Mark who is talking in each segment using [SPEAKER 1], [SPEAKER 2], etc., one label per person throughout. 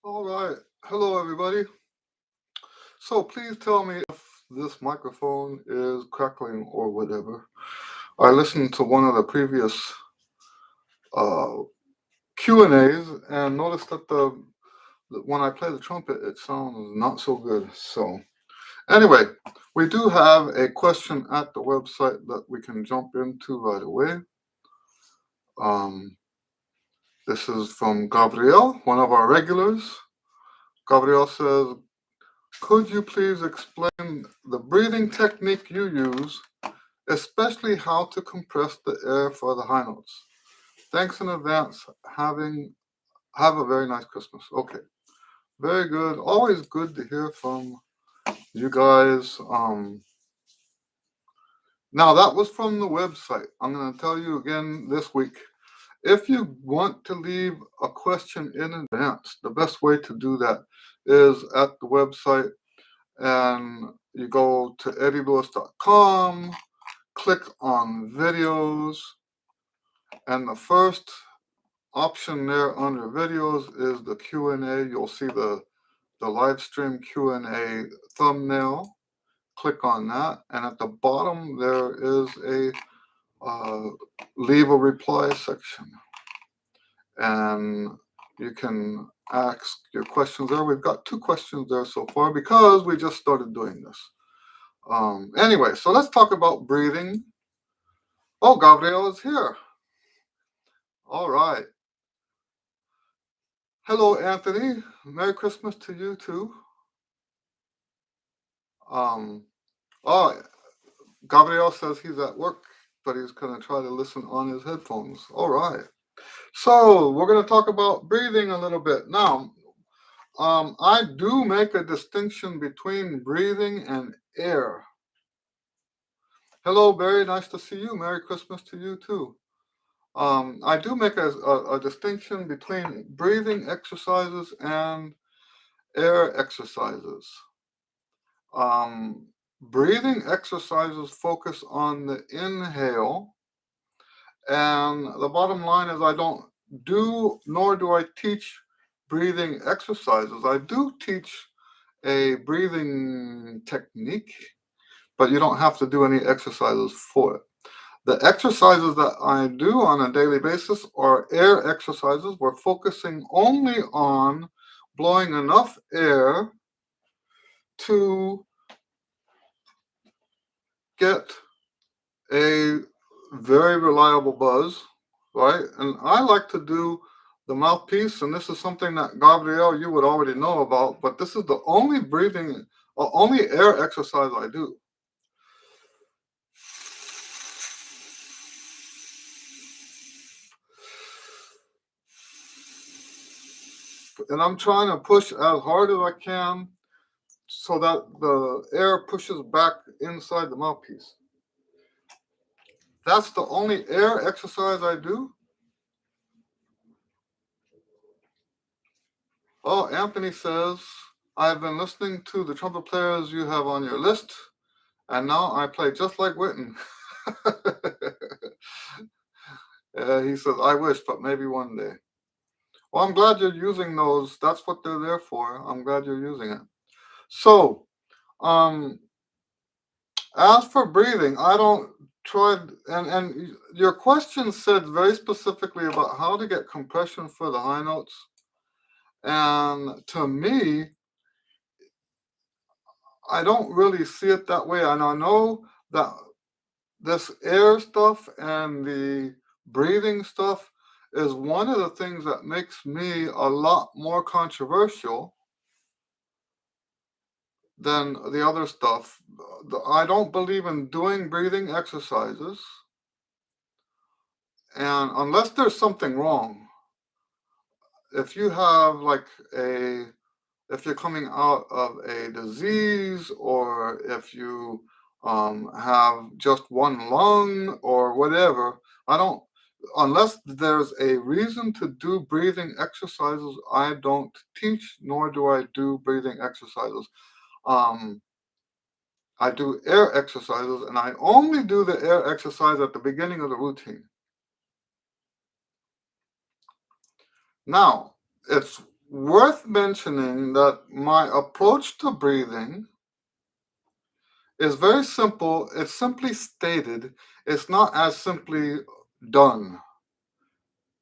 [SPEAKER 1] All right. Hello, everybody. So please tell me if this microphone is crackling or whatever. I listened to one of the previous Q and A's and noticed that when I play the trumpet, it sounds not so good. So anyway, we do have a question at the website that we can jump into right away. This is from Gabriel, one of our regulars. Gabriel says, could you please explain the breathing technique you use, especially how to compress the air for the high notes? Thanks in advance. Have a very nice Christmas. Okay, very good. Always good to hear from you guys. Now that was from the website. I'm going to tell you again this week. If you want to leave a question in advance, the best way to do that is at the website. And you go to eddielewis.com, click on videos, and the first option there under videos is the Q&A. You'll see the live stream Q&A thumbnail. Click on that, and at the bottom there is a leave a reply section, and you can ask your questions there. We've got 2 questions there so far because we just started doing this. Anyway, so let's talk about breathing. Oh, Gabriel is here. All right. Hello, Anthony. Merry Christmas to you too. Oh, Gabriel says he's at work, but he's going to try to listen on his headphones. All right. So we're going to talk about breathing a little bit. Now, I do make a distinction between breathing and air. Hello, Barry. Nice to see you. Merry Christmas to you too. I do make a distinction between breathing exercises and air exercises. Breathing exercises focus on the inhale, and the bottom line is I don't do, nor do I teach breathing exercises. I do teach a breathing technique, but you don't have to do any exercises for it. The exercises that I do on a daily basis are air exercises. We're focusing only on blowing enough air to get a very reliable buzz, right? And I like to do the mouthpiece, and this is something that Gabriel, you would already know about, but this is the only only air exercise I do. And I'm trying to push as hard as I can so that the air pushes back inside the mouthpiece. That's the only air exercise I do. Oh, Anthony says, I've been listening to the trumpet players you have on your list, and now I play just like Witten. He says, I wish, but maybe one day. Well, I'm glad you're using those. That's what they're there for. I'm glad you're using it. So, as for breathing, I don't try, and your question said very specifically about how to get compression for the high notes. And to me, I don't really see it that way. And I know that this air stuff and the breathing stuff is one of the things that makes me a lot more controversial than the other stuff. I don't believe in doing breathing exercises, and unless there's something wrong, if you have like if you're coming out of a disease, or if you have just one lung or whatever, I don't, unless there's a reason to do breathing exercises, I don't teach, nor do I do breathing exercises. Um, I do air exercises, and I only do the air exercise at the beginning of the routine. Now, it's worth mentioning that my approach to breathing is very simple. It's simply stated. It's not as simply done.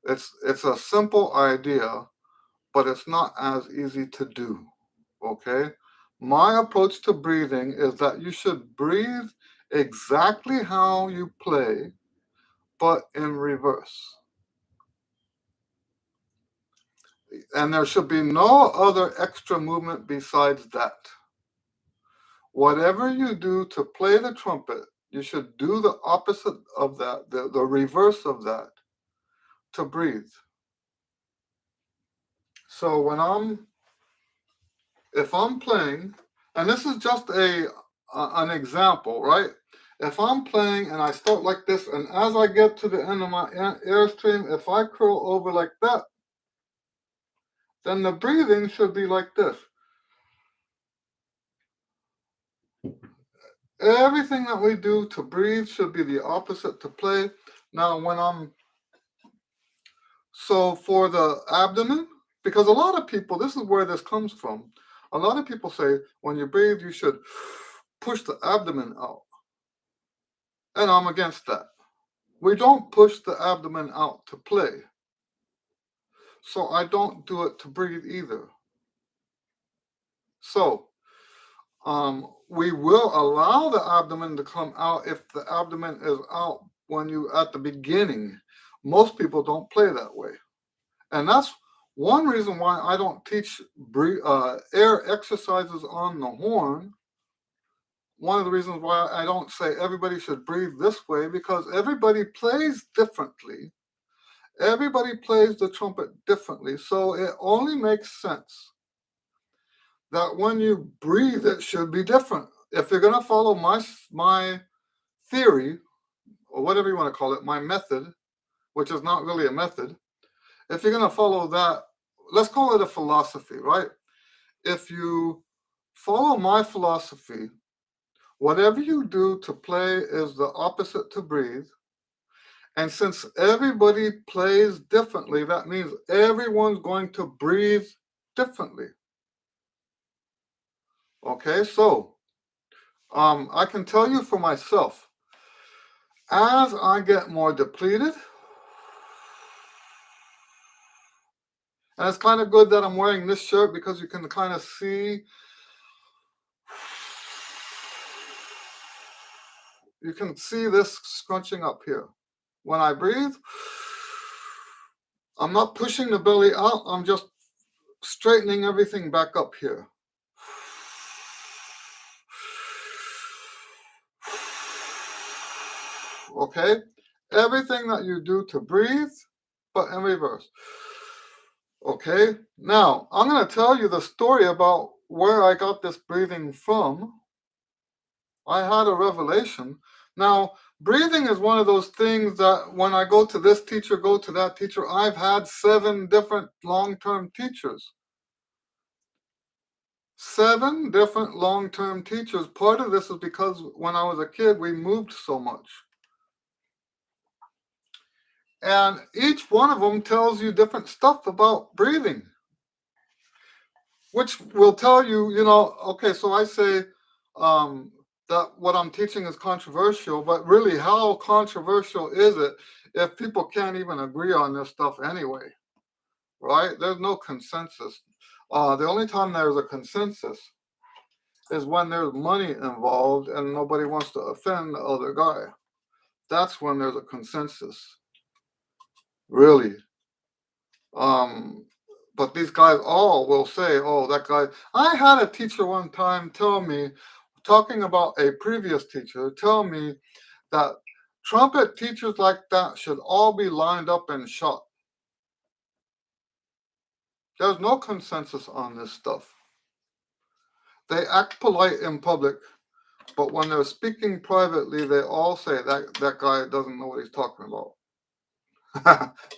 [SPEAKER 1] It's a simple idea, but it's not as easy to do. Okay? My approach to breathing is that you should breathe exactly how you play, but in reverse. And there should be no other extra movement besides that. Whatever you do to play the trumpet, you should do the opposite of that, the reverse of that, to breathe. So if I'm playing, and this is just an example, right? If I'm playing and I start like this, and as I get to the end of my airstream, if I curl over like that, then the breathing should be like this. Everything that we do to breathe should be the opposite to play. Now, so for the abdomen, because a lot of people, this is where this comes from. A lot of people say when you breathe, you should push the abdomen out. And I'm against that. We don't push the abdomen out to play. So I don't do it to breathe either. So we will allow the abdomen to come out if the abdomen is out when you at the beginning. Most people don't play that way. And that's one reason why I don't teach air exercises on the horn. One of the reasons why I don't say everybody should breathe this way, because everybody plays differently. Everybody plays the trumpet differently. So it only makes sense that when you breathe, it should be different. If you're going to follow my theory, or whatever you want to call it, my method, which is not really a method, if you're going to follow that, let's call it a philosophy, right? If you follow my philosophy, whatever you do to play is the opposite to breathe. And since everybody plays differently, that means everyone's going to breathe differently. Okay, so I can tell you for myself, as I get more depleted, and it's kind of good that I'm wearing this shirt because you can kind of see, you can see this scrunching up here. When I breathe, I'm not pushing the belly out, I'm just straightening everything back up here. Okay? Everything that you do to breathe, but in reverse. Okay? Now, I'm going to tell you the story about where I got this breathing from. I had a revelation. Now, breathing is one of those things that when I go to this teacher, go to that teacher, I've had 7 different long-term teachers. 7 different long-term teachers. Part of this is because when I was a kid, we moved so much. And each one of them tells you different stuff about breathing, which will tell you, okay, so I say that what I'm teaching is controversial, but really, how controversial is it if people can't even agree on this stuff anyway, right? There's no consensus. The only time there's a consensus is when there's money involved and nobody wants to offend the other guy. That's when there's a consensus, really. But these guys all will say, oh, that guy. I had a teacher one time tell me, talking about a previous teacher, tell me that trumpet teachers like that should all be lined up and shot. There's no consensus on this stuff. They act polite in public, but when they're speaking privately, they all say that guy doesn't know what he's talking about.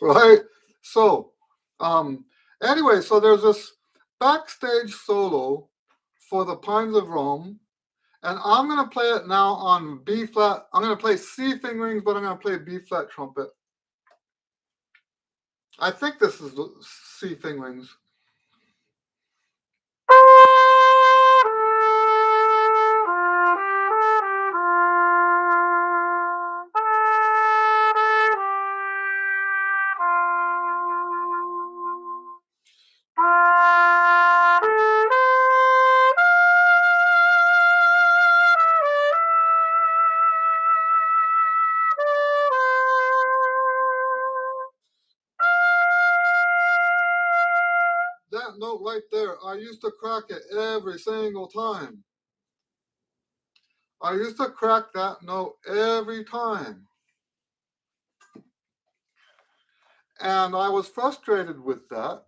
[SPEAKER 1] Right? So, anyway, so there's this backstage solo for the Pines of Rome, and I'm going to play it now on B flat. I'm going to play C fingerings, but I'm going to play B flat trumpet. I think this is C fingerings. That note right there, I used to crack it every single time. I used to crack that note every time. And I was frustrated with that.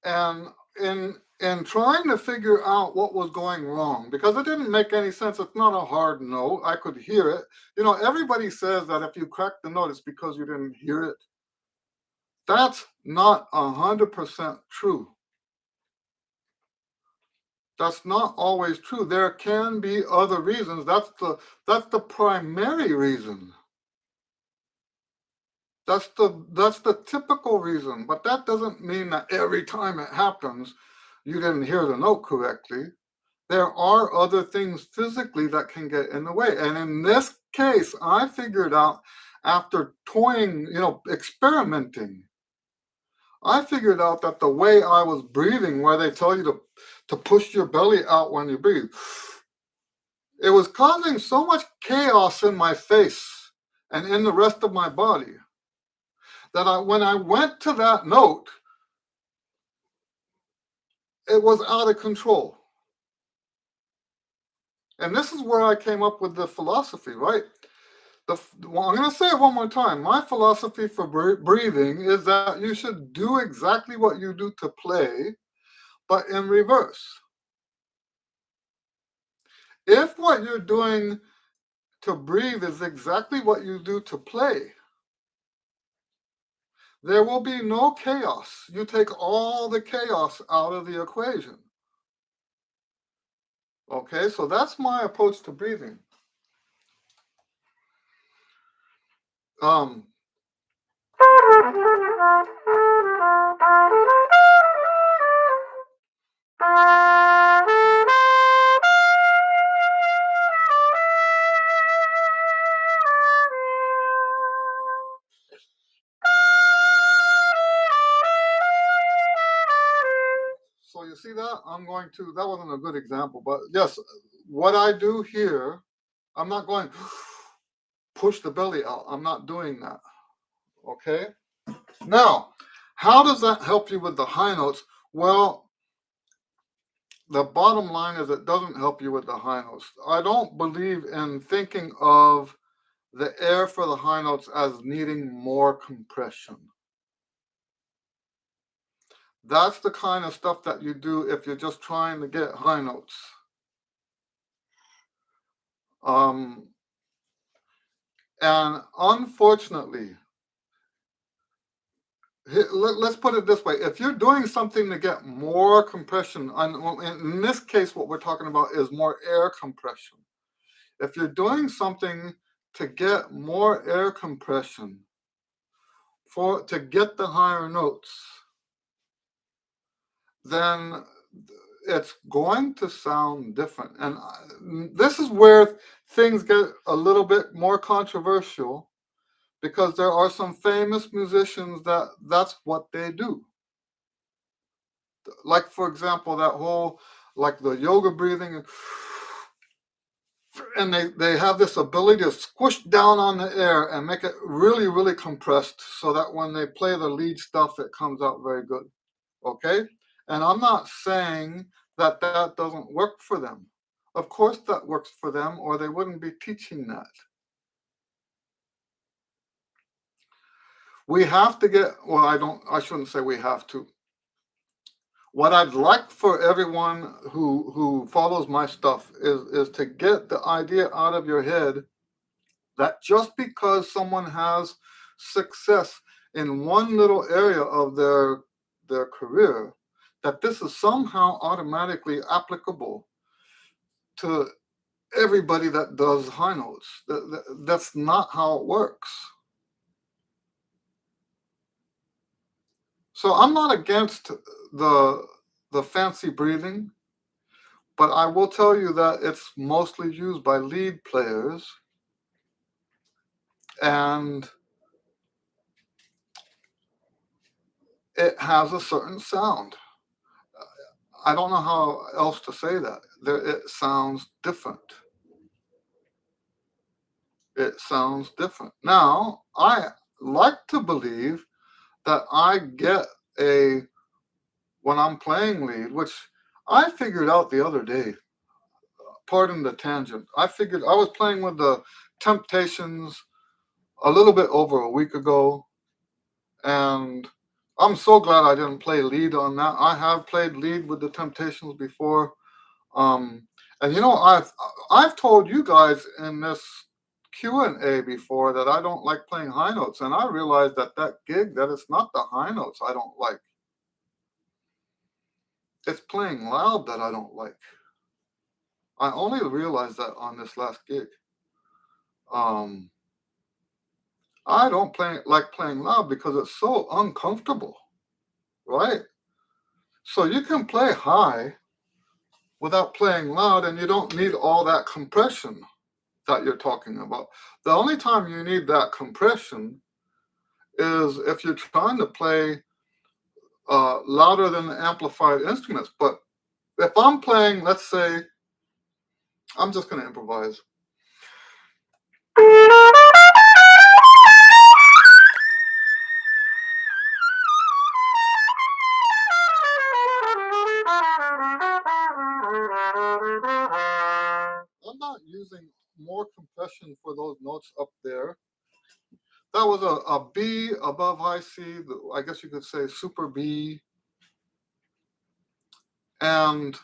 [SPEAKER 1] And in trying to figure out what was going wrong, because it didn't make any sense. It's not a hard note. I could hear it. You know, everybody says that if you crack the note, it's because you didn't hear it. That's not 100% true. That's not always true. There can be other reasons. That's the primary reason. That's the typical reason. But that doesn't mean that every time it happens, you didn't hear the note correctly. There are other things physically that can get in the way. And in this case, I figured out after toying, experimenting, I figured out that the way I was breathing, where they tell you to push your belly out when you breathe, it was causing so much chaos in my face and in the rest of my body that when I went to that note, it was out of control. And this is where I came up with the philosophy, right? I'm going to say it one more time. My philosophy for breathing is that you should do exactly what you do to play, but in reverse. If what you're doing to breathe is exactly what you do to play, there will be no chaos. You take all the chaos out of the equation. Okay, so that's my approach to breathing. Um, So you see that? That wasn't a good example, but yes, what I do here, I'm not going push the belly out. I'm not doing that. Okay? Now, how does that help you with the high notes? Well, the bottom line is it doesn't help you with the high notes. I don't believe in thinking of the air for the high notes as needing more compression. That's the kind of stuff that you do if you're just trying to get high notes. And unfortunately, let's put it this way. If you're doing something to get more compression, in this case, what we're talking about is more air compression. If you're doing something to get more air compression to get the higher notes, then it's going to sound different. And this is where things get a little bit more controversial, because there are some famous musicians that's what they do. Like, for example, that whole, like the yoga breathing, and they have this ability to squish down on the air and make it really, really compressed so that when they play the lead stuff, it comes out very good. Okay? And I'm not saying that doesn't work for them. Of course that works for them, or they wouldn't be teaching that. We have to get, well, I shouldn't say we have to. What I'd like for everyone who follows my stuff is to get the idea out of your head that just because someone has success in one little area of their career, that this is somehow automatically applicable to everybody that does high notes. That's not how it works. So I'm not against the fancy breathing, but I will tell you that it's mostly used by lead players, and it has a certain sound. I don't know how else to say that. It sounds different. It sounds different. Now, I like to believe that I get a, when I'm playing lead, which I figured out the other day, pardon the tangent. I figured I was playing with the Temptations a little bit over a week ago, and I'm so glad I didn't play lead on that. I have played lead with the Temptations before. Um, and I've told you guys in this Q and A before that I don't like playing high notes, and I realized that gig that it's not the high notes I don't like. It's playing loud that I don't like. I only realized that on this last gig. Um, I don't like playing loud because it's so uncomfortable, right? So you can play high without playing loud, and you don't need all that compression that you're talking about. The only time you need that compression is if you're trying to play louder than the amplified instruments. But if I'm playing, let's say, I'm just going to improvise. I'm not using more compression for those notes up there. That was a B above high C, I guess you could say super B. And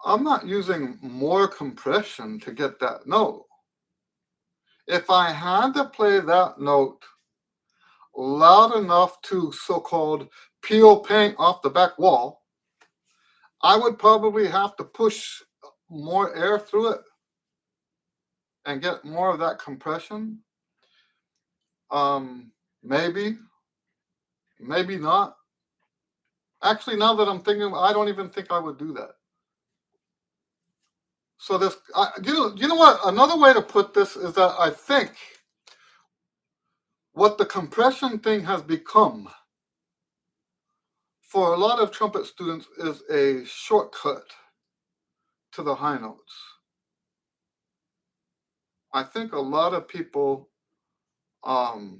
[SPEAKER 1] I'm not using more compression to get that note. If I had to play that note loud enough to so-called peel paint off the back wall, I would probably have to push more air through it and get more of that compression. Maybe, maybe not. Actually, now that I'm thinking, I don't even think I would do that. So this, you know what? Another way to put this is that I think what the compression thing has become for a lot of trumpet students is a shortcut to the high notes. I think a lot of people, I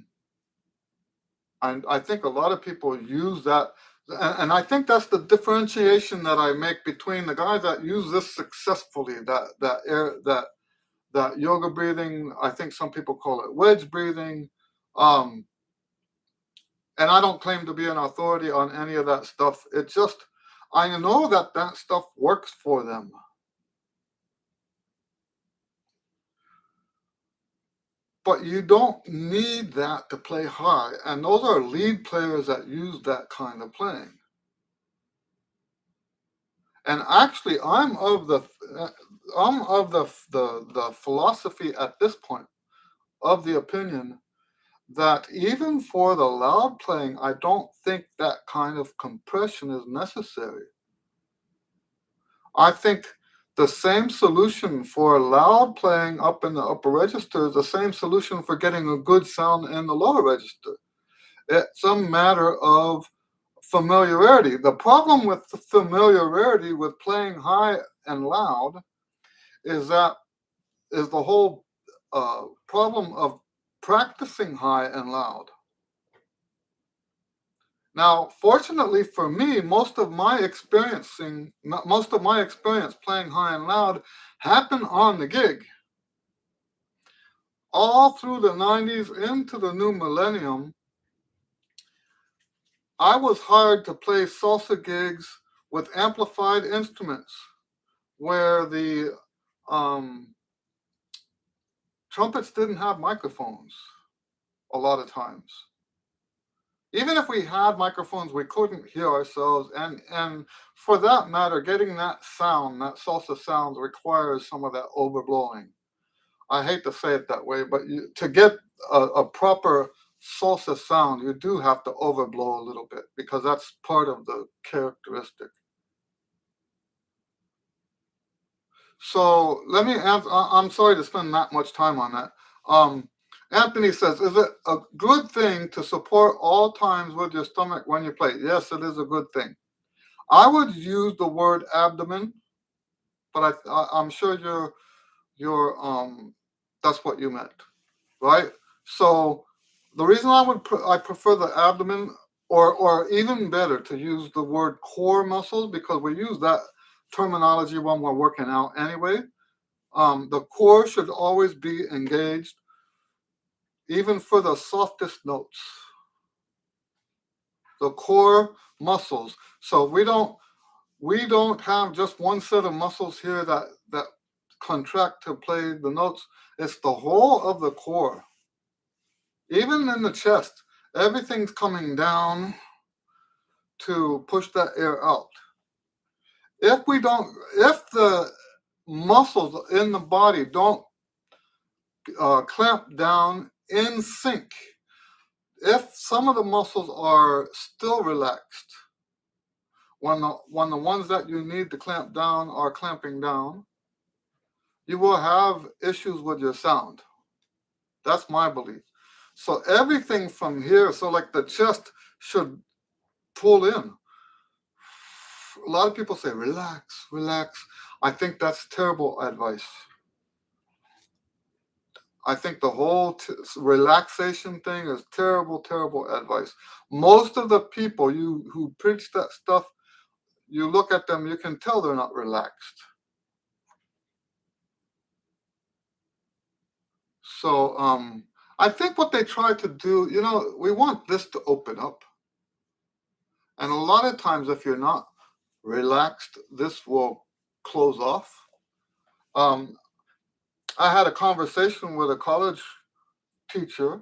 [SPEAKER 1] think a lot of people use that, and I think that's the differentiation that I make between the guys that use this successfully, that yoga breathing. I think some people call it wedge breathing. And I don't claim to be an authority on any of that stuff. It's just, I know that stuff works for them. But you don't need that to play high. And those are lead players that use that kind of playing. And actually, I'm of the philosophy at this point, of the opinion that even for the loud playing, I don't think that kind of compression is necessary. I think the same solution for loud playing up in the upper register is the same solution for getting a good sound in the lower register. It's a matter of familiarity. The problem with the familiarity with playing high and loud is the whole problem of practicing high and loud. Now, fortunately for me, most of my experience playing high and loud happened on the gig. All through the 90s into the new millennium, I was hired to play salsa gigs with amplified instruments where the trumpets didn't have microphones a lot of times. Even if we had microphones, we couldn't hear ourselves. And for that matter, getting that sound, that salsa sound, requires some of that overblowing. I hate to say it that way, but to get a proper salsa sound, you do have to overblow a little bit because that's part of the characteristic. So let me answer. I'm sorry to spend that much time on that. Anthony says, is it a good thing to support all times with your stomach when you play? Yes, it is a good thing. I would use the word abdomen, but I'm sure you're that's what you meant, right? So the reason I prefer the abdomen, or even better to use the word core muscles, because we use that terminology when we're working out anyway. The core should always be engaged, even for the softest notes. The core muscles. So we don't have just one set of muscles here that contract to play the notes. It's the whole of the core. Even in the chest, everything's coming down to push that air out. If the muscles in the body don't clamp down in sync, if some of the muscles are still relaxed, when the ones that you need to clamp down are clamping down, you will have issues with your sound. That's my belief. So everything from here, so like the chest should pull in. A lot of people say, relax, relax. I think that's terrible advice. I think the whole relaxation thing is terrible, terrible advice. Most of the people who preach that stuff, you look at them, you can tell they're not relaxed. So I think what they try to do, we want this to open up. And a lot of times, if you're not relaxed, this will close off. I had a conversation with a college teacher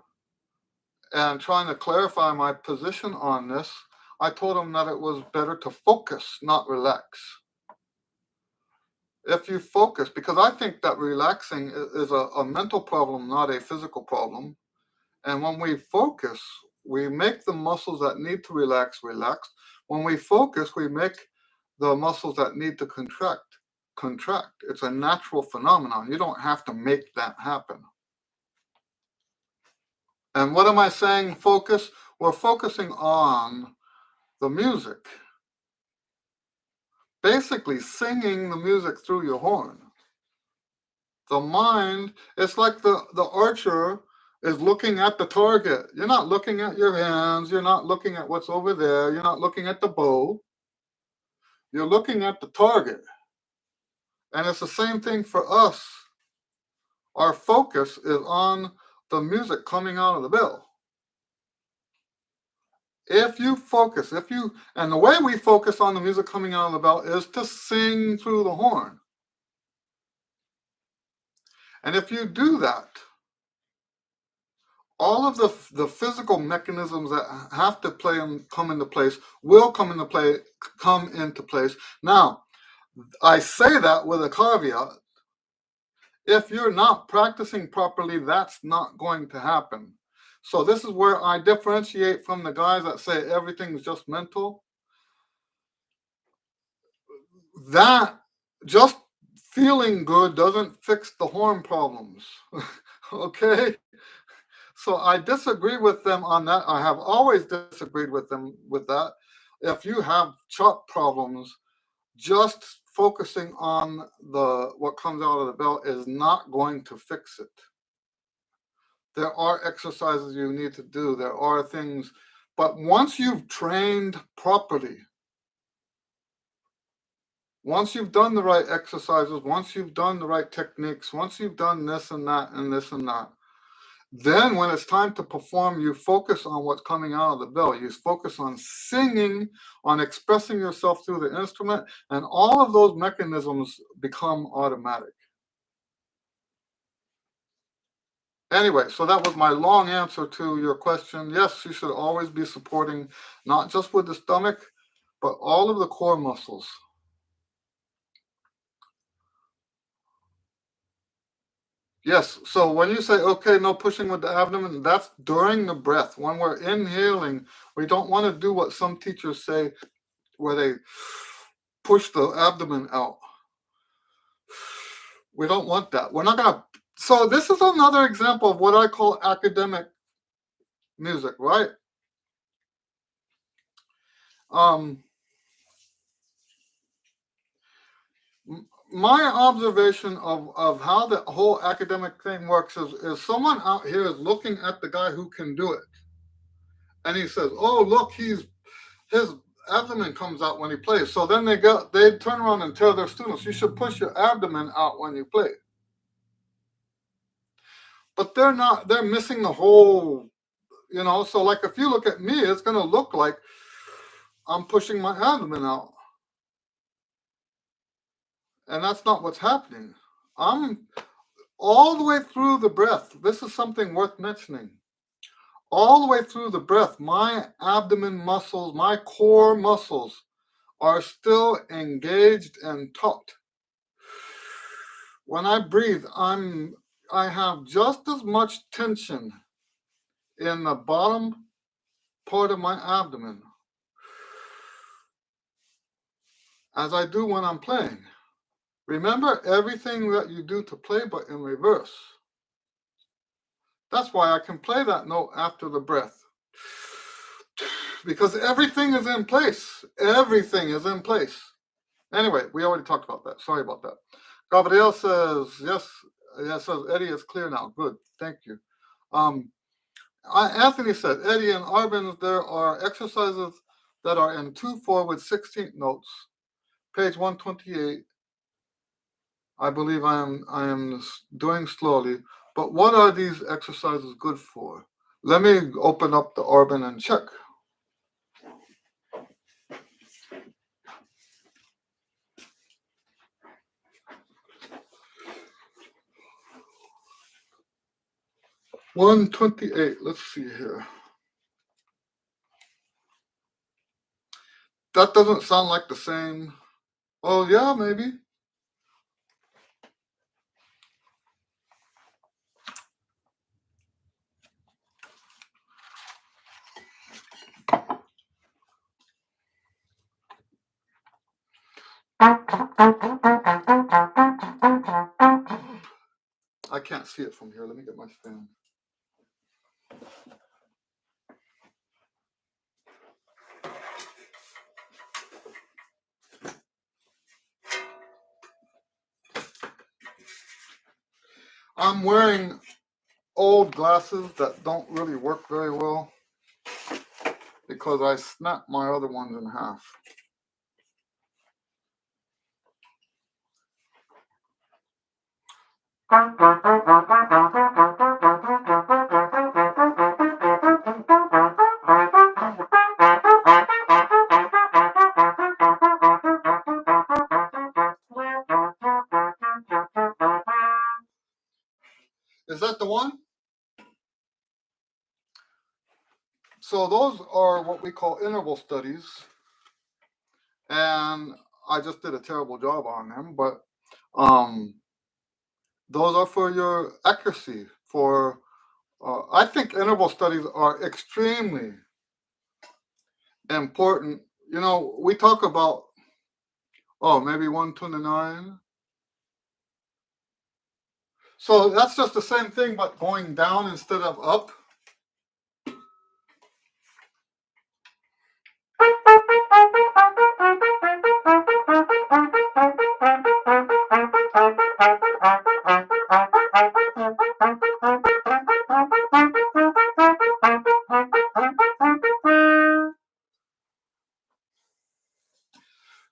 [SPEAKER 1] and trying to clarify my position on this. I told him that it was better to focus, not relax. If you focus, because I think that relaxing is a mental problem, not a physical problem. And when we focus, we make the muscles that need to relax. When we focus, we make the muscles that need to contract. It's a natural phenomenon. You don't have to make that happen. And what am I saying, focus? We're focusing on the music. Basically, singing the music through your horn. The mind, it's like the archer is looking at the target. You're not looking at your hands. You're not looking at what's over there. You're not looking at the bow. You're looking at the target. And it's the same thing for us. Our focus is on the music coming out of the bell. If you focus, and the way we focus on the music coming out of the bell is to sing through the horn. And if you do that, all of the physical mechanisms that have to play and come into place will come into place. Now, I say that with a caveat. If you're not practicing properly, that's not going to happen. So this is where I differentiate from the guys that say everything's just mental. That just feeling good doesn't fix the horn problems. Okay? So I disagree with them on that. I have always disagreed with them with that. If you have chop problems, just focusing on what comes out of the bell is not going to fix it. There are exercises you need to do. There are things, but once you've trained properly, once you've done the right exercises, once you've done the right techniques, once you've done this and that and this and that, Then when it's time to perform, you focus on what's coming out of the belly. You focus on singing, on expressing yourself through the instrument, and all of those mechanisms become automatic. Anyway, so that was my long answer to your question. Yes, you should always be supporting, not just with the stomach, but all of the core muscles. Yes, so when you say, okay, no pushing with the abdomen, that's during the breath. When we're inhaling, we don't want to do what some teachers say, where they push the abdomen out. We don't want that. We're not going to. So this is another example of what I call academic music, right? My observation of how the whole academic thing works is someone out here is looking at the guy who can do it. And he says, oh, look, his abdomen comes out when he plays. So then they turn around and tell their students, you should push your abdomen out when you play. But they're missing the whole, so like if you look at me, it's going to look like I'm pushing my abdomen out. And that's not what's happening. I'm all the way through the breath. This is something worth mentioning. All the way through the breath, my abdomen muscles, my core muscles are still engaged and taut. When I breathe, I have just as much tension in the bottom part of my abdomen as I do when I'm playing. Remember everything that you do to play, but in reverse. That's why I can play that note after the breath. Because everything is in place. Everything is in place. Anyway, we already talked about that. Sorry about that. Gabriel says, yes, says Eddie is clear now. Good. Thank you. Anthony said, Eddie and Arben, there are exercises that are in 2/4 with 16th notes. Page 128. I believe I am doing slowly. But what are these exercises good for? Let me open up the Arben and check. $128. Let's see here. That doesn't sound like the same. Oh, yeah, maybe. I can't see it from here. Let me get my stand. I'm wearing old glasses that don't really work very well because I snapped my other ones in half. Is that the one? So those are what we call interval studies. And I just did a terrible job on them, but those are for your accuracy. I think interval studies are extremely important. We talk about, maybe 129. So that's just the same thing, but going down instead of up.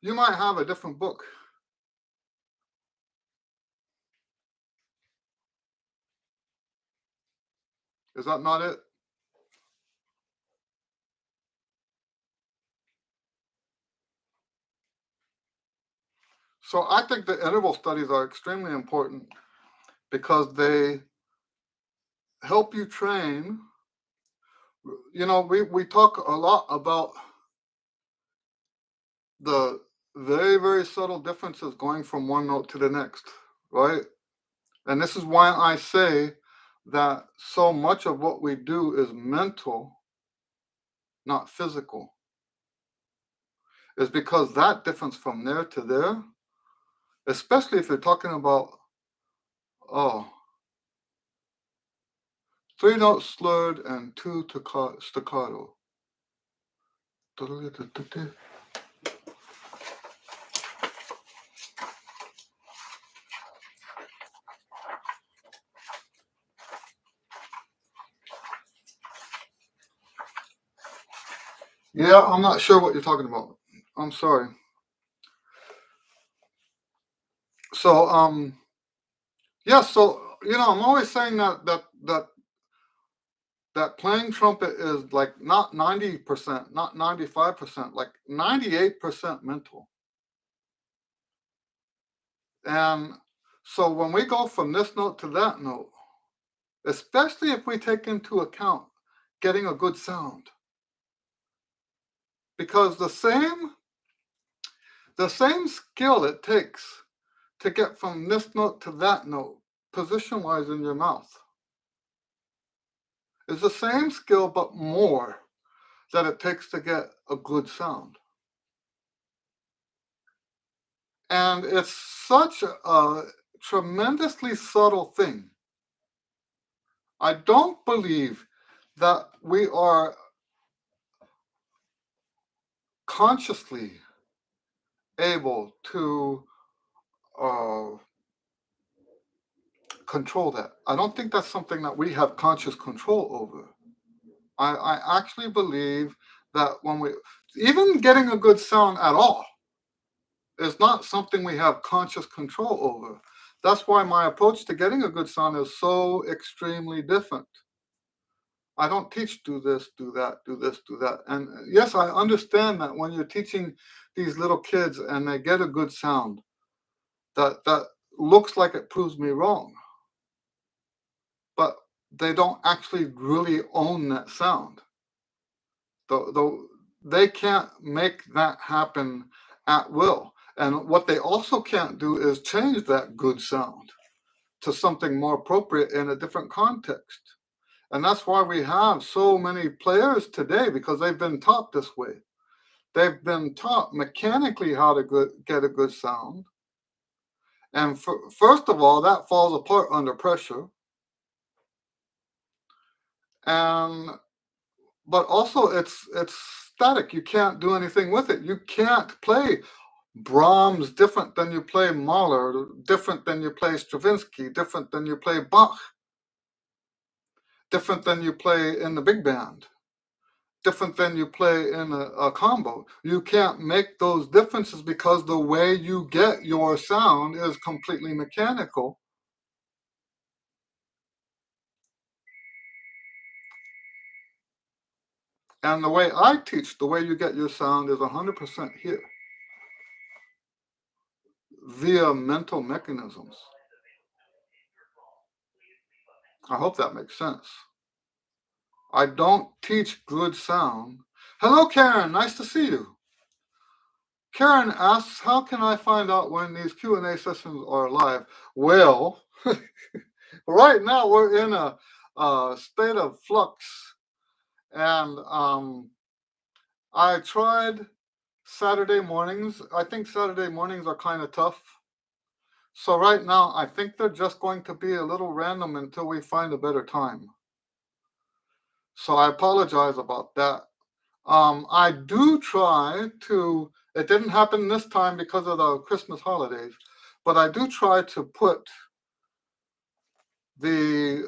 [SPEAKER 1] You might have a different book. Is that not it? So I think the interval studies are extremely important because they help you train. You know, we talk a lot about the very, very subtle differences going from one note to the next, right? And this is why I say that so much of what we do is mental, not physical. Is because that difference from there to there, especially if you're talking about, oh, 3 notes slurred and 2 staccato. Yeah, I'm not sure what you're talking about. I'm sorry. So, yeah, so I'm always saying that playing trumpet is like not 90%, not 95%, like 98% mental. And so when we go from this note to that note, especially if we take into account getting a good sound, because the same skill it takes to get from this note to that note, position wise in your mouth, is the same skill but more that it takes to get a good sound. And it's such a tremendously subtle thing. I don't believe that we are consciously able to uh, control that. I don't think that's something that we have conscious control over. I actually believe that when we, even getting a good sound at all, is not something we have conscious control over. That's why my approach to getting a good sound is so extremely different. I don't teach do this, do that, do this, do that. And yes, I understand that when you're teaching these little kids and they get a good sound, that looks like it proves me wrong. But they don't actually really own that sound. Though they can't make that happen at will. And what they also can't do is change that good sound to something more appropriate in a different context. And that's why we have so many players today, because they've been taught this way. They've been taught mechanically how to get a good sound. And first of all, that falls apart under pressure. And but also it's static. You can't do anything with it. You can't play Brahms different than you play Mahler, different than you play Stravinsky, different than you play Bach, different than you play in the big band, different than you play in a combo. You can't make those differences because the way you get your sound is completely mechanical. And the way I teach, the way you get your sound is 100% here via mental mechanisms. I hope that makes sense. I don't teach good sound. Hello, Karen. Nice to see you. Karen asks, how can I find out when these Q&A sessions are live? Well, right now we're in a state of flux. And I tried Saturday mornings. I think Saturday mornings are kind of tough. So right now, I think they're just going to be a little random until we find a better time. So I apologize about that. I do try to, it didn't happen this time because of the Christmas holidays, but I do try to put the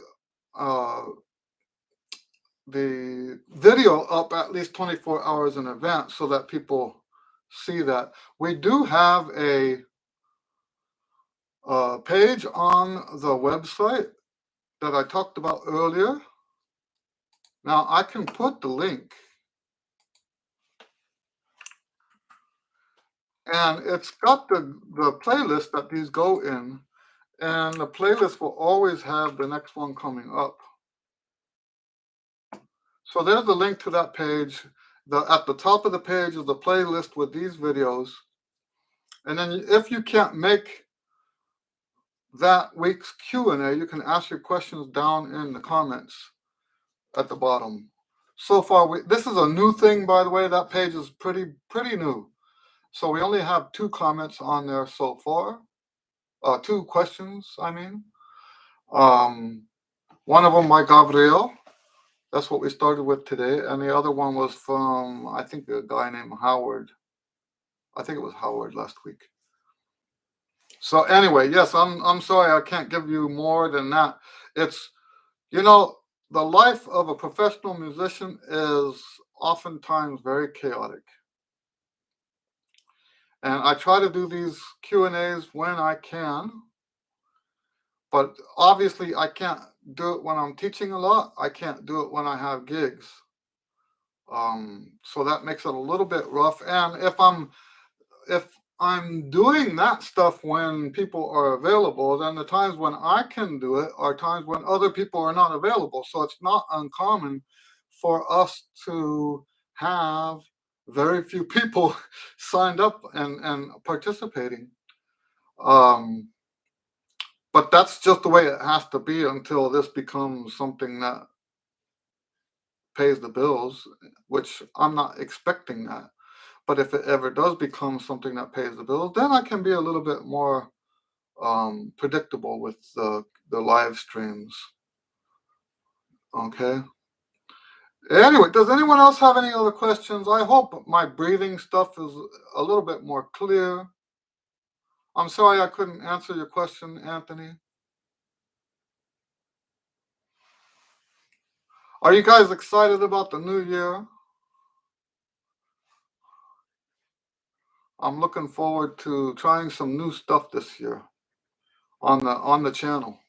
[SPEAKER 1] video up at least 24 hours in advance so that people see that. We do have a page on the website that I talked about earlier. Now I can put the link, and it's got the playlist that these go in, and the playlist will always have the next one coming up. So there's the link to that page. At the top of the page is the playlist with these videos. And then if you can't make that week's Q&A, you can ask your questions down in the comments at the bottom. So far, this is a new thing, by the way. That page is pretty new. So we only have 2 comments on there so far. 2 questions, I mean. One of them by Gabriel. That's what we started with today. And the other one was from, I think, a guy named Howard. I think it was Howard last week. So anyway, yes, I'm sorry I can't give you more than that. It's, the life of a professional musician is oftentimes very chaotic. And I try to do these Q&As when I can, but obviously I can't do it when I'm teaching a lot. I can't do it when I have gigs. So that makes it a little bit rough. And if I'm doing that stuff when people are available, then the times when I can do it are times when other people are not available. So it's not uncommon for us to have very few people signed up and participating. But that's just the way it has to be until this becomes something that pays the bills, which I'm not expecting that. But if it ever does become something that pays the bills, then I can be a little bit more predictable with the live streams. Okay. Anyway, does anyone else have any other questions? I hope my breathing stuff is a little bit more clear. I'm sorry I couldn't answer your question, Anthony. Are you guys excited about the new year? I'm looking forward to trying some new stuff this year on the channel.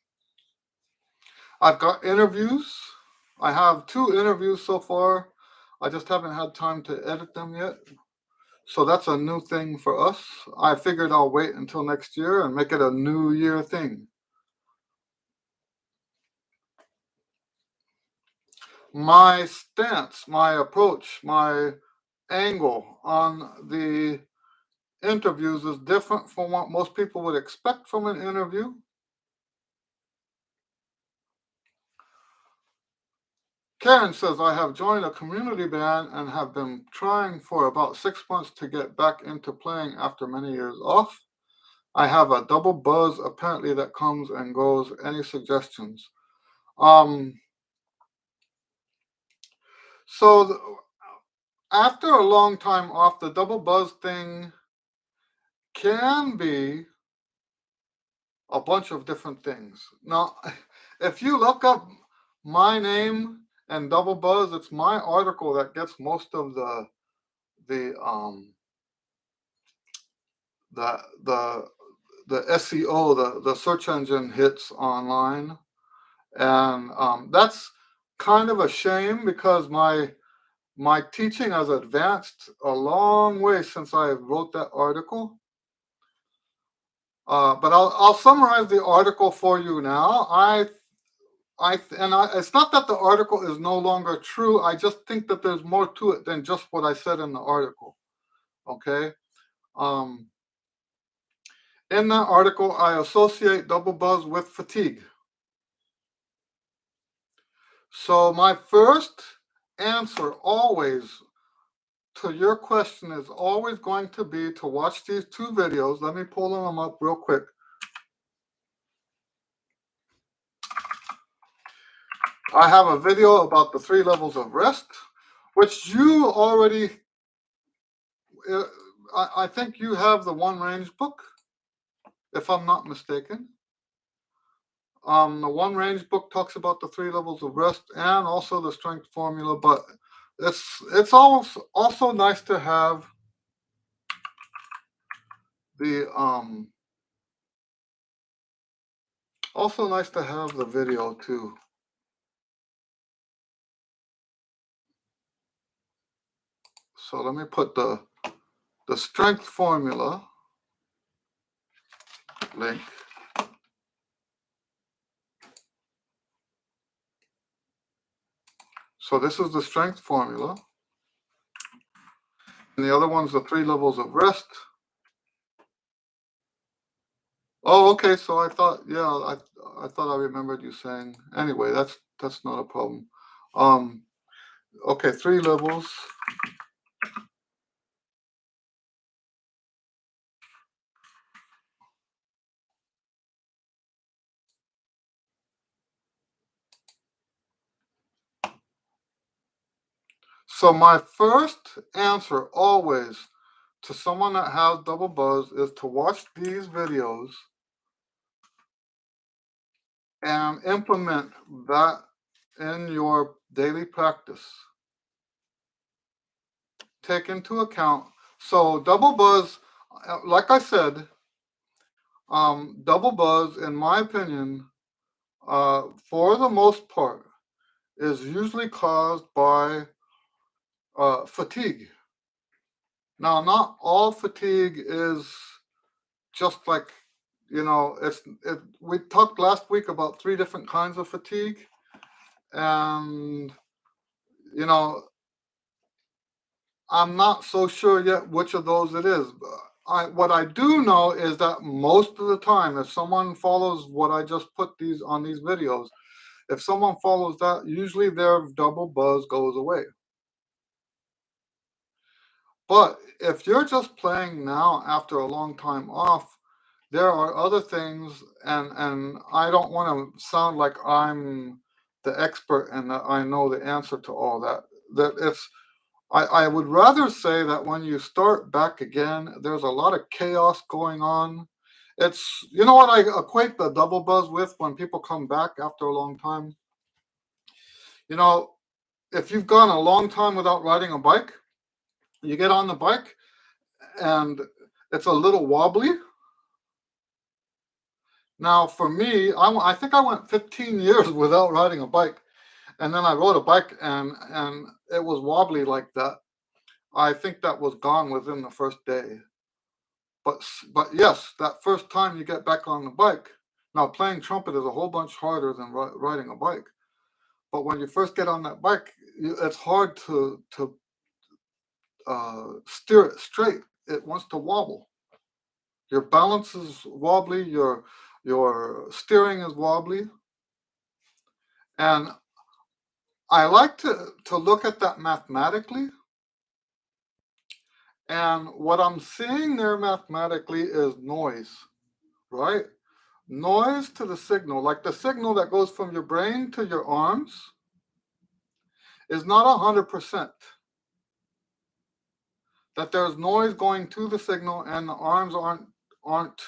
[SPEAKER 1] I've got interviews. I have 2 interviews so far. I just haven't had time to edit them yet. So that's a new thing for us. I figured I'll wait until next year and make it a new year thing. My stance, my approach, my angle on the interviews is different from what most people would expect from an interview. Karen says, I have joined a community band and have been trying for about 6 months to get back into playing after many years off. I have a double buzz apparently that comes and goes. Any suggestions? So after a long time off, the double buzz thing can be a bunch of different things. Now, if you look up my name and double buzz, it's my article that gets most of the SEO, the search engine hits online, and that's kind of a shame because my teaching has advanced a long way since I wrote that article. But I'll summarize the article for you now. It's not that the article is no longer true. I just think that there's more to it than just what I said in the article. Okay. In that article, I associate double buzz with fatigue. So my first answer always to your question is always going to be to watch these 2 videos. Let me pull them up real quick. I have a video about the 3 levels of rest, which you already, I think you have the One Range book, if I'm not mistaken. The One Range book talks about the 3 levels of rest and also the strength formula, but it's also nice to have the video too. So let me put the strength formula link. So this is the strength formula. And the other one's the 3 levels of rest. Oh, okay. So I thought, yeah, I thought I remembered you saying. Anyway, that's not a problem. Okay, 3 levels. So my first answer always to someone that has double buzz is to watch these videos and implement that in your daily practice. Take into account. So double buzz, like I said, double buzz, in my opinion, for the most part, is usually caused by fatigue. Now, not all fatigue is just like, we talked last week about 3 different kinds of fatigue, and I'm not so sure yet which of those it is. What I do know is that most of the time, if someone follows what I just put on these videos, if someone follows that, usually their double buzz goes away. But if you're just playing now after a long time off, there are other things, and I don't want to sound like I'm the expert and that I know the answer to all that. That it's I would rather say that when you start back again, there's a lot of chaos going on. It's, you know what I equate the double buzz with when people come back after a long time? You know, if you've gone a long time without riding a bike, you get on the bike and it's a little wobbly. Now, for me, I think I went 15 years without riding a bike, and then I rode a bike and it was wobbly like that. I think that was gone within the first day. But yes, that first time you get back on the bike. Now, playing trumpet is a whole bunch harder than riding a bike. But when you first get on that bike, it's hard to steer it straight. It wants to wobble. Your balance is wobbly. Your steering is wobbly. And I like to look at that mathematically. And what I'm seeing there mathematically is noise, right? Noise to the signal, like the signal that goes from your brain to your arms, is not 100%. That there's noise going to the signal and the arms aren't.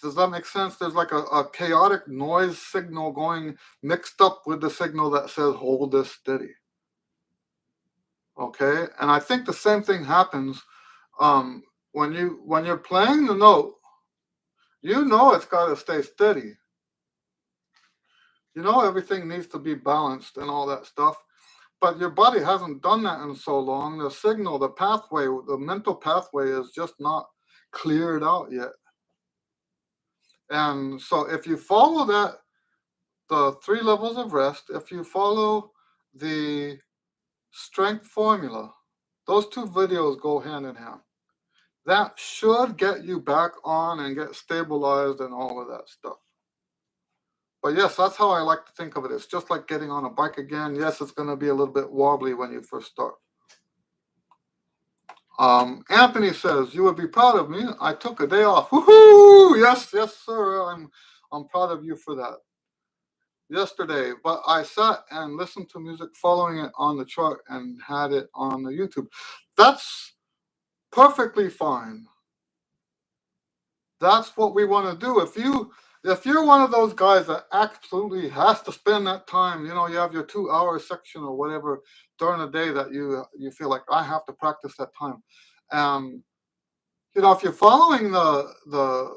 [SPEAKER 1] Does that make sense? There's like a chaotic noise signal going mixed up with the signal that says hold this steady. Okay, and I think the same thing happens when you're playing the note. You know it's got to stay steady. You know everything needs to be balanced and all that stuff. But your body hasn't done that in so long. The signal, the pathway, the mental pathway is just not cleared out yet. And so if you follow the 3 levels of rest, if you follow the strength formula, those 2 videos go hand in hand. That should get you back on and get stabilized and all of that stuff. But yes, that's how I like to think of it. It's just like getting on a bike again. Yes, it's going to be a little bit wobbly when you first start. Anthony says, you would be proud of me. I took a day off. Woohoo! Yes, sir. I'm proud of you for that. Yesterday, but I sat and listened to music following it on the chart and had it on the YouTube. That's perfectly fine. That's what we want to do. If you're one of those guys that absolutely has to spend that time, you have your 2-hour section or whatever during the day that you feel like I have to practice that time. If you're following the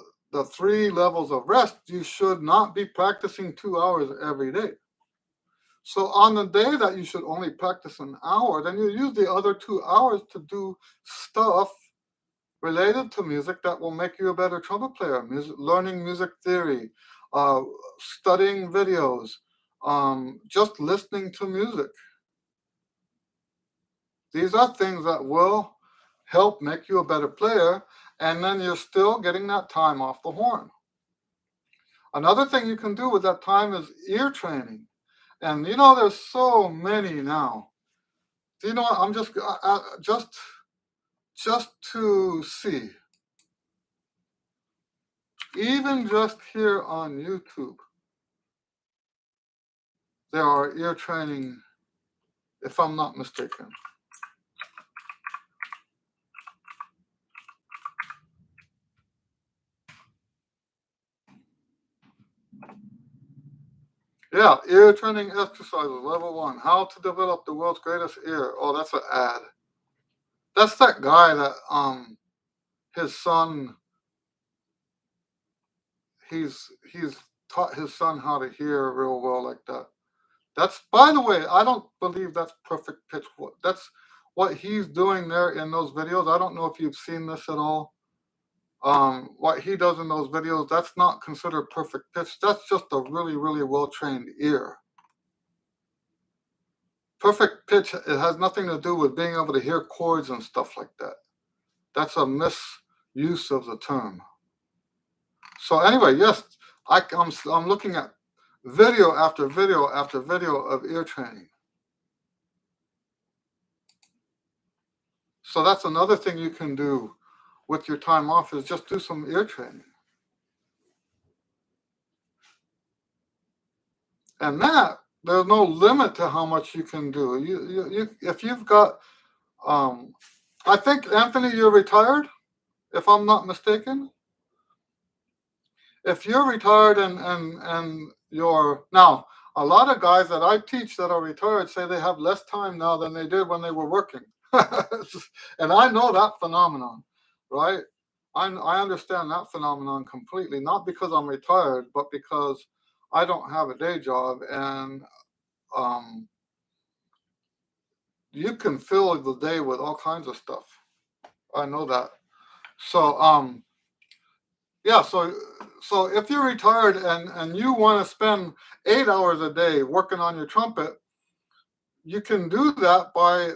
[SPEAKER 1] 3 levels of rest, you should not be practicing 2 hours every day. So on the day that you should only practice an hour, then you use the other 2 hours to do stuff related to music that will make you a better trumpet player. Learning music theory, uh, studying videos, just listening to music. These are things that will help make you a better player, and then you're still getting that time off the horn. Another thing you can do with that time is ear training. And there's so many now. Do you know what? I'm just to see, even just here on YouTube, there are ear training, if I'm not mistaken. Yeah, ear training exercises, level 1, how to develop the world's greatest ear. Oh, that's an ad. That's that guy that his son, he's taught his son how to hear real well like that. That's, by the way, I don't believe that's perfect pitch. That's what he's doing there in those videos. I don't know if you've seen this at all. What he does in those videos, that's not considered perfect pitch. That's just a really, really well-trained ear. Perfect pitch, it has nothing to do with being able to hear chords and stuff like that. That's a misuse of the term. So anyway, yes, I'm looking at video after video after video of ear training. So that's another thing you can do with your time off, is just do some ear training. And that, there's no limit to how much you can do. If you've got, I think, Anthony, you're retired, if I'm not mistaken. If you're retired and you're, now, a lot of guys that I teach that are retired say they have less time now than they did when they were working. And I know that phenomenon, right? I understand that phenomenon completely, not because I'm retired, but because I don't have a day job, and you can fill the day with all kinds of stuff. I know that. So yeah, so if you're retired and you want to spend 8 hours a day working on your trumpet, you can do that by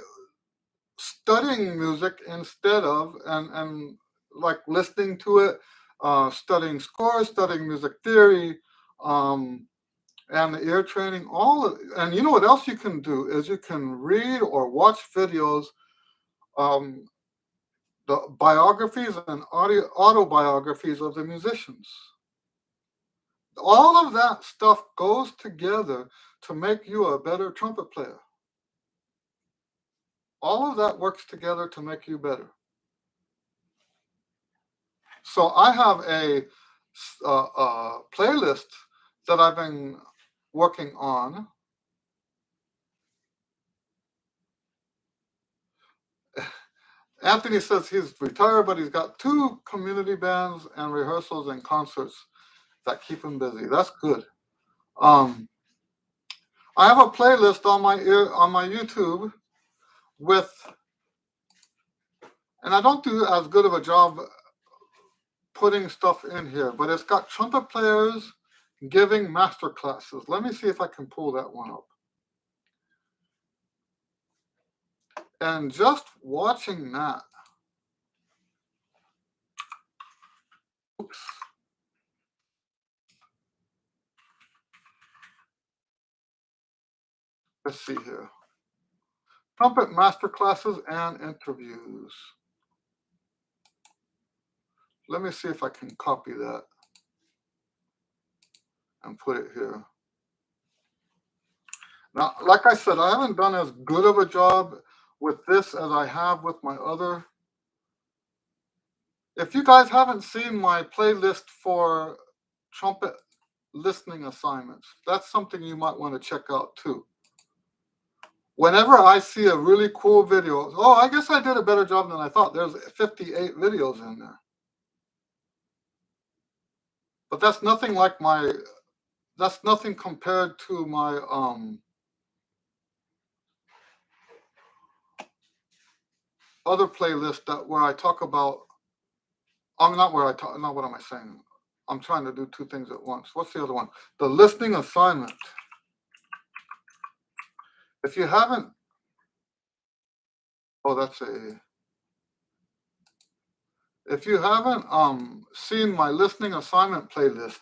[SPEAKER 1] studying music instead of, and like listening to it, studying scores, studying music theory, and the ear training. And you know what else you can do is you can read or watch videos, the biographies and autobiographies of the musicians. All of that stuff goes together to make you a better trumpet player. All of that works together to make you better. So I have a playlist that I've been working on. Anthony says he's retired, but he's got 2 community bands and rehearsals and concerts that keep him busy. That's good. I have a playlist on my YouTube with, and I don't do as good of a job putting stuff in here, but it's got trumpet players giving master classes. Let me see if I can pull that one up. And just watching that. Oops. Let's see here. Trumpet master classes and interviews. Let me see if I can copy that and put it here. Now, like I said, I haven't done as good of a job with this as I have with my other. If you guys haven't seen my playlist for trumpet listening assignments, that's something you might want to check out too. Whenever I see a really cool video, oh, I guess I did a better job than I thought. There's 58 videos in there. But that's nothing compared to my other playlist where I talk about. I'm not where I talk. Not what am I saying? I'm trying to do two things at once. What's the other one? The listening assignment. If you haven't, oh, that's a. If you haven't seen my listening assignment playlist,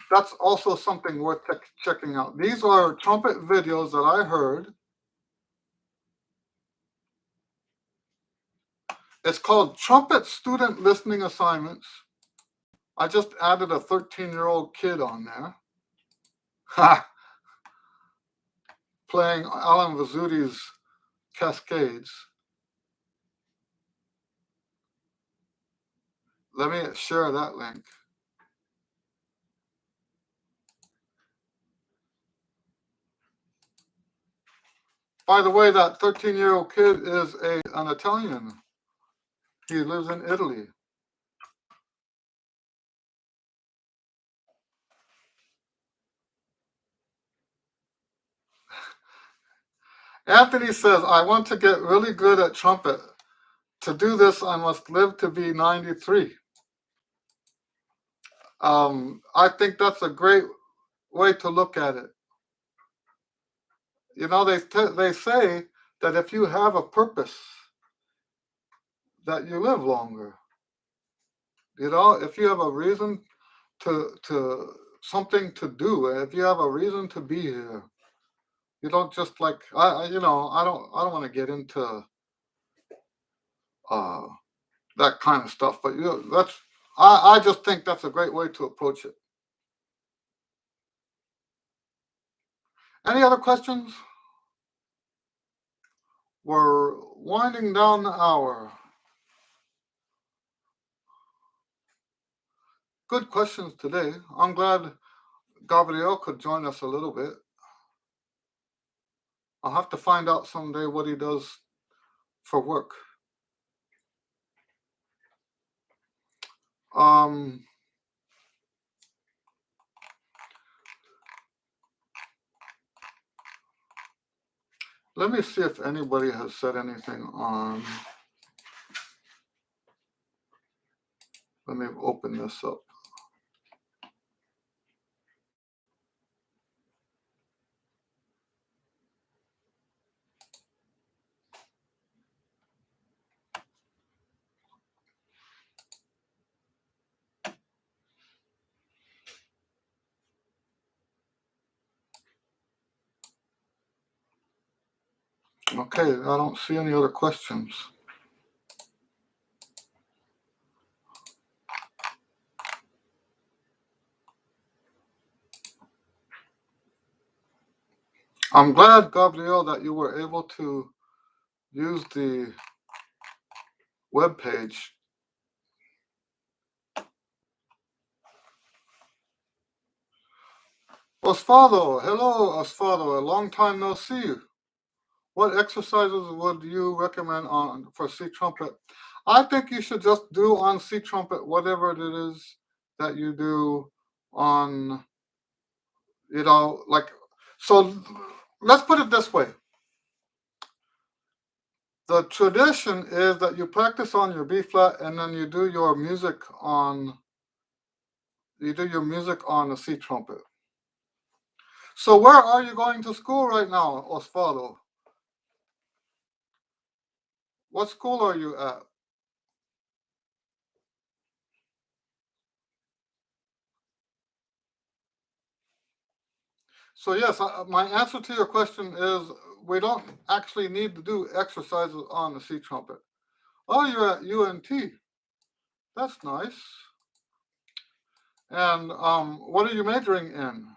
[SPEAKER 1] that's also something worth checking out. These are trumpet videos that I heard. It's called Trumpet Student Listening Assignments. I just added a 13-year-old kid on there. Ha! Playing Alan Vazuti's Cascades. Let me share that link. By the way, that 13-year-old kid is an Italian. He lives in Italy. Anthony says, I want to get really good at trumpet. To do this, I must live to be 93. I think that's a great way to look at it. You know, they say that if you have a purpose, that you live longer. You know, if you have a reason to something to do, if you have a reason to be here, you don't just like I don't want to get into uh that kind of stuff, but that's I just think that's a great way to approach it. Any other questions? We're winding down the hour. Good questions today. I'm glad Gabriel could join us a little bit. I'll have to find out someday what he does for work. Let me see if anybody has said anything on. Let me open this up. Okay, I don't see any other questions. I'm glad, Gabriel, that you were able to use the web page. Osvaldo, hello, Osvaldo. A long time no see. What exercises would you recommend for C trumpet? I think you should just do on C trumpet whatever it is that you do on, so let's put it this way. The tradition is that you practice on your B flat and then you do your music on the C trumpet. So where are you going to school right now, Osvaldo? What school are you at? So yes, my answer to your question is we don't actually need to do exercises on the C trumpet. Oh, you're at UNT. That's nice. And what are you majoring in?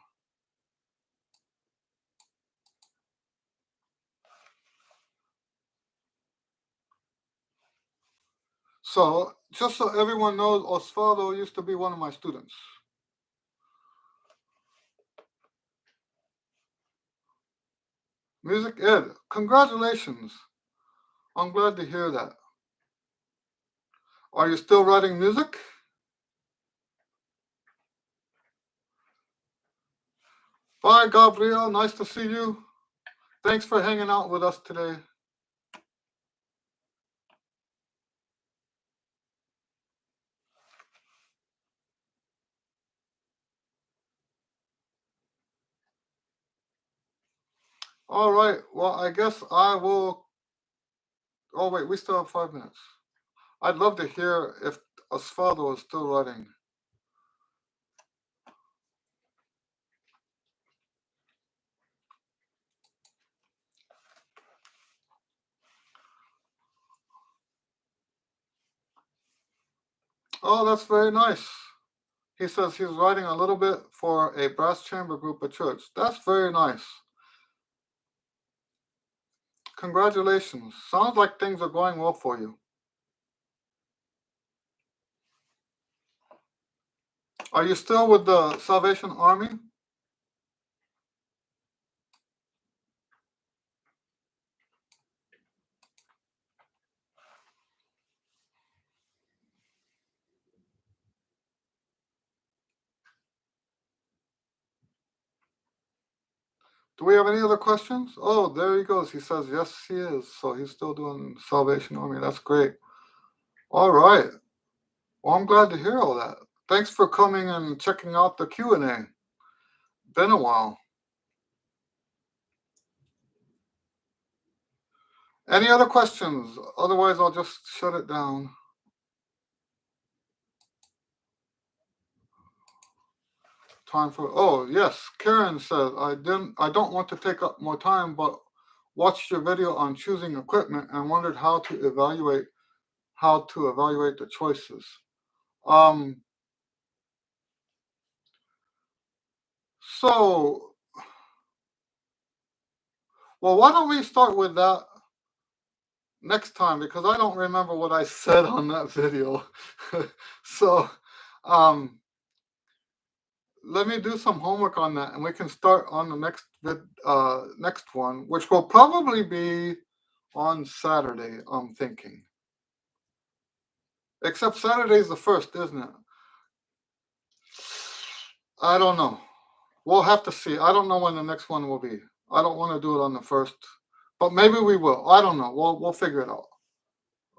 [SPEAKER 1] So just so everyone knows, Osvaldo used to be one of my students. Music ed, congratulations. I'm glad to hear that. Are you still writing music? Bye, Gabriel. Nice to see you. Thanks for hanging out with us today. All right. Well, I guess I will. Oh, wait, we still have 5 minutes. I'd love to hear if Osvaldo is still writing. Oh, that's very nice. He says he's writing a little bit for a brass chamber group at church. That's very nice. Congratulations. Sounds like things are going well for you. Are you still with the Salvation Army? Do we have any other questions? Oh, there he goes. He says, yes, he is. So he's still doing Salvation Army. That's great. All right. Well, I'm glad to hear all that. Thanks for coming and checking out the Q and A. Been a while. Any other questions? Otherwise, I'll just shut it down. Time for, oh yes, Karen says, I don't want to take up more time, but watched your video on choosing equipment and wondered how to evaluate the choices. So, well, why don't we start with that next time, because I don't remember what I said on that video. So, let me do some homework on that, and we can start on the next one, which will probably be on Saturday, I'm thinking. Except Saturday's the 1st, isn't it? I don't know. We'll have to see. I don't know when the next one will be. I don't want to do it on the 1st, but maybe we will. I don't know. We'll figure it out.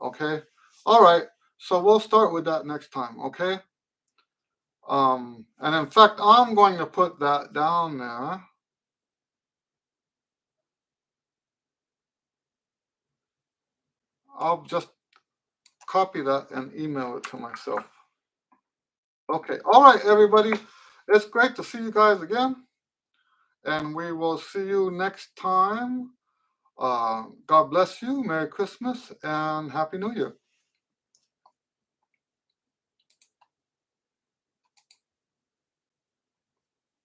[SPEAKER 1] Okay. All right. So we'll start with that next time. Okay. And in fact, I'm going to put that down there. I'll just copy that and email it to myself. Okay. All right, everybody. It's great to see you guys again. And we will see you next time. God bless you. Merry Christmas and Happy New Year.